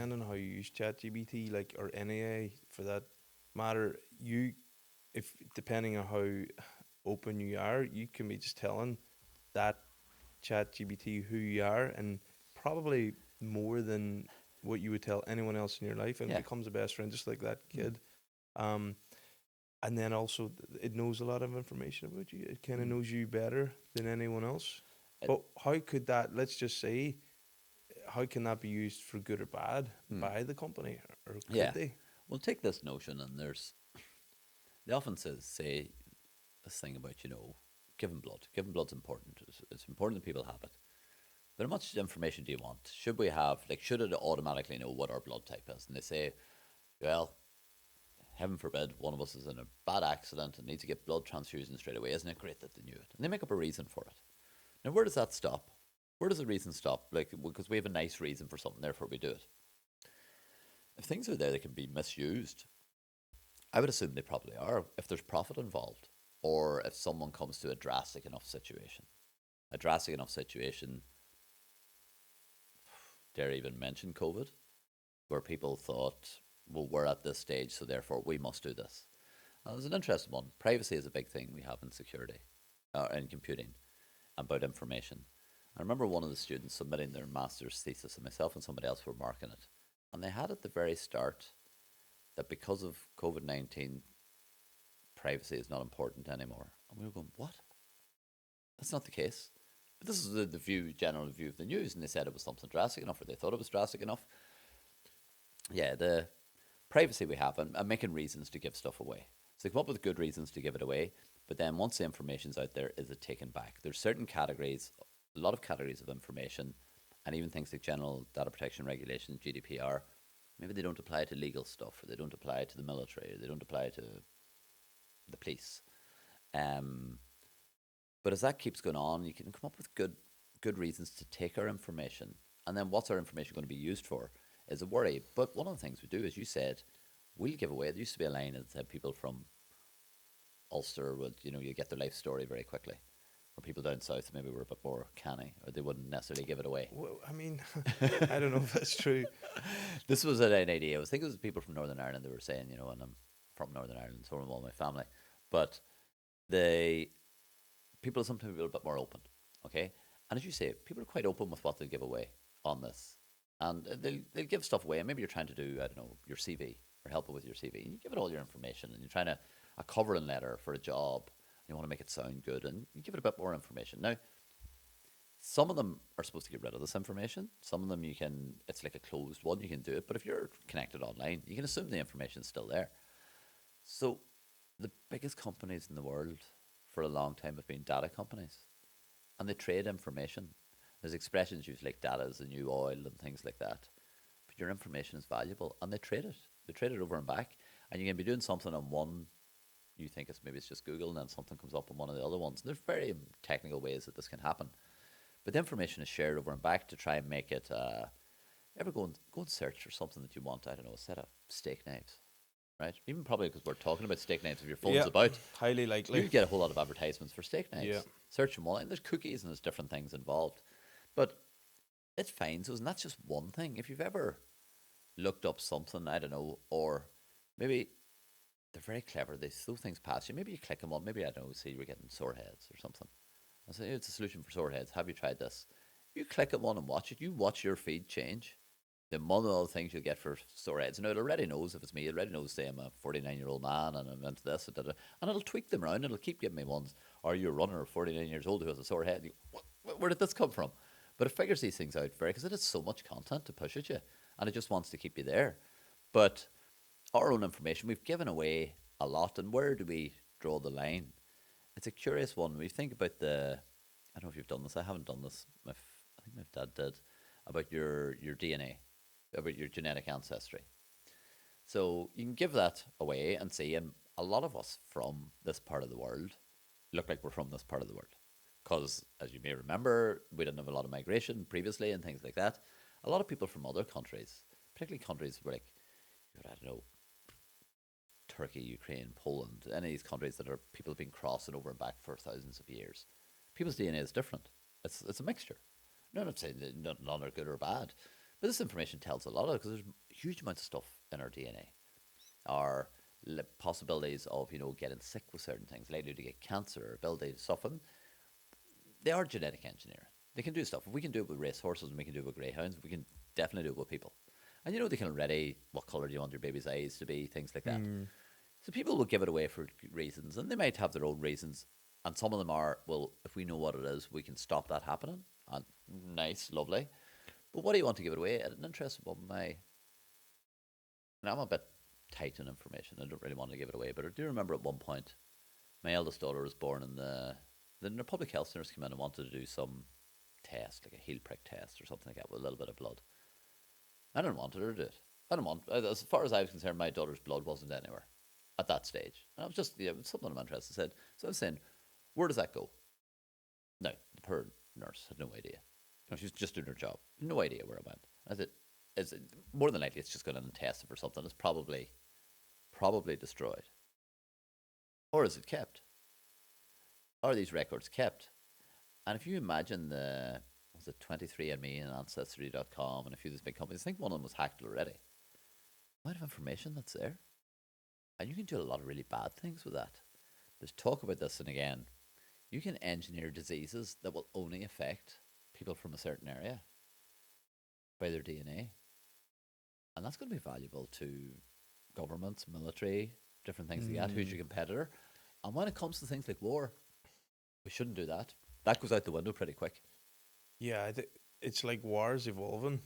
depending on how you use ChatGPT, like or any AI for that matter, if depending on how open you are, you can be just telling that ChatGPT who you are, and probably more than what you would tell anyone else in your life, and Yeah. becomes a best friend, just like that Mm. kid. Um, and then also, it knows a lot of information about you. It kind of Mm. knows you better than anyone else. It, But how could that? Let's just say, how can that be used for good or bad mm. by the company, or could Yeah. they? Well, take this notion, and they often say this thing about, giving blood. Giving blood's important. It's important that people have it. But how much information do you want? Should we have, like, should it automatically know what our blood type is? And they say, well, heaven forbid, one of us is in a bad accident and needs to get blood transfusion straight away. Isn't it great that they knew it? And they make up a reason for it. Now, where does that stop? Where does the reason stop? Like, because we have a nice reason for something, therefore we do it. If things are there that can be misused, I would assume they probably are if there's profit involved, or if someone comes to a drastic enough situation. A drastic enough situation, dare even mention COVID, where people thought, well, we're at this stage, so therefore we must do this. Now, there's an interesting one. Privacy is a big thing we have in security, in computing, about information. I remember one of the students submitting their master's thesis, and myself and somebody else were marking it. And they had at the very start that because of COVID 19, privacy is not important anymore. And we were going, what? That's not the case. But this is the general view of the news, and they said it was something drastic enough, or they thought it was drastic enough. Yeah, the privacy we have, and making reasons to give stuff away. So they come up with good reasons to give it away, but then once the information's out there, is it taken back? There's certain categories, a lot of categories of information, and even things like General Data Protection Regulations, GDPR, maybe they don't apply to legal stuff, or they don't apply to the military, or they don't apply to the police. Um, but as that keeps going on, you can come up with good reasons to take our information. And then what's our information going to be used for is a worry. But one of the things we do, as you said, we'll give away. There used to be a line that said people from Ulster would, you get their life story very quickly. Or people down south maybe were a bit more canny, or they wouldn't necessarily give it away. Well, I mean, I don't know if that's true. This was an idea. I was thinking it was people from Northern Ireland that were saying, and I'm from Northern Ireland, so am all my family. But the sometimes people are a bit more open, okay? And as you say, people are quite open with what they give away on this. And they'll give stuff away, and maybe you're trying to do, I don't know, your CV, or help with your CV, and you give it all your information, and you're trying to, a covering letter for a job, and you want to make it sound good, and you give it a bit more information. Now, some of them are supposed to get rid of this information. Some of them it's like a closed one, you can do it. But if you're connected online, you can assume the information's still there. So the biggest companies in the world for a long time have been data companies, and they trade information. There's expressions used like data is the new oil and things like that. But your information is valuable, and they trade it. They trade it over and back, and you can be doing something on one. You think it's just Google, and then something comes up on one of the other ones. And there's very technical ways that this can happen, but the information is shared over and back to try and make it. Ever go and search for something that you want? I don't know, a set of steak knives, right? Even probably because we're talking about steak knives. If your phone's Yeah, about, highly you likely. get a whole lot of advertisements for steak Yeah. knives. Search them all, and there's cookies and there's different things involved. But it finds us, and that's just one thing. If you've ever looked up something, I don't know, or maybe they're very clever. They throw things past you. Maybe you click them on. Maybe, I don't know, say you're getting sore heads or something. I say, it's a solution for sore heads. Have you tried this? You click it on and watch it. You watch your feed change. The one of the things you'll get for sore heads. Now, it already knows if it's me. It already knows, say, I'm a 49-year-old man and I'm into this. And it'll tweak them around. It'll keep giving me ones. Are you a runner of 49 years old who has a sore head? You go, where did this come from? But it figures these things out very, because it has so much content to push at you. And it just wants to keep you there. But our own information, we've given away a lot. And where do we draw the line? It's a curious one. When you think about I don't know if you've done this. I haven't done this. I think my dad did, about your DNA, about your genetic ancestry. So you can give that away and see, and a lot of us from this part of the world look like we're from this part of the world. Because, as you may remember, we didn't have a lot of migration previously and things like that. A lot of people from other countries, particularly countries where, like, I don't know, Turkey, Ukraine, Poland, any of these countries that are people have been crossing over and back for thousands of years. People's DNA is different. It's a mixture. No, I'm not saying that none are good or bad, But this information tells a lot of, because there's huge amounts of stuff in our DNA. Our possibilities of, getting sick with certain things, likely to get cancer, ability to soften, they are genetic engineering. They can do stuff. If we can do it with racehorses and we can do it with greyhounds, we can definitely do it with people. And they can already, what colour do you want your baby's eyes to be, things like that. Mm. So people will give it away for reasons, and they might have their own reasons. And some of them are, well, if we know what it is, we can stop that happening. And nice, lovely. But what do you want to give it away? An interesting one, and I'm a bit tight on information. I don't really want to give it away, but I do remember at one point, my eldest daughter was born, and the public health nurse came in and wanted to do some test, like a heel prick test or something like that, with a little bit of blood. I didn't want her to do it. I didn't want, as far as I was concerned, my daughter's blood wasn't anywhere at that stage. And I was just, it's something I'm interested in. So I was saying, where does that go? No, the poor nurse had no idea. She was just doing her job. No idea where it went. I said, more than likely it's just going to test it for something. It's probably destroyed. Or is it kept? Are these records kept? And if you imagine was it 23andMe and Ancestry.com and a few of these big companies, I think one of them was hacked already. The amount of information that's there. And you can do a lot of really bad things with that. There's talk about this, and again, you can engineer diseases that will only affect people from a certain area by their DNA. And that's going to be valuable to governments, military, different things like that. Who's your competitor? And when it comes to things like war, we shouldn't do that. That goes out the window pretty quick. Yeah, it's like wars evolving.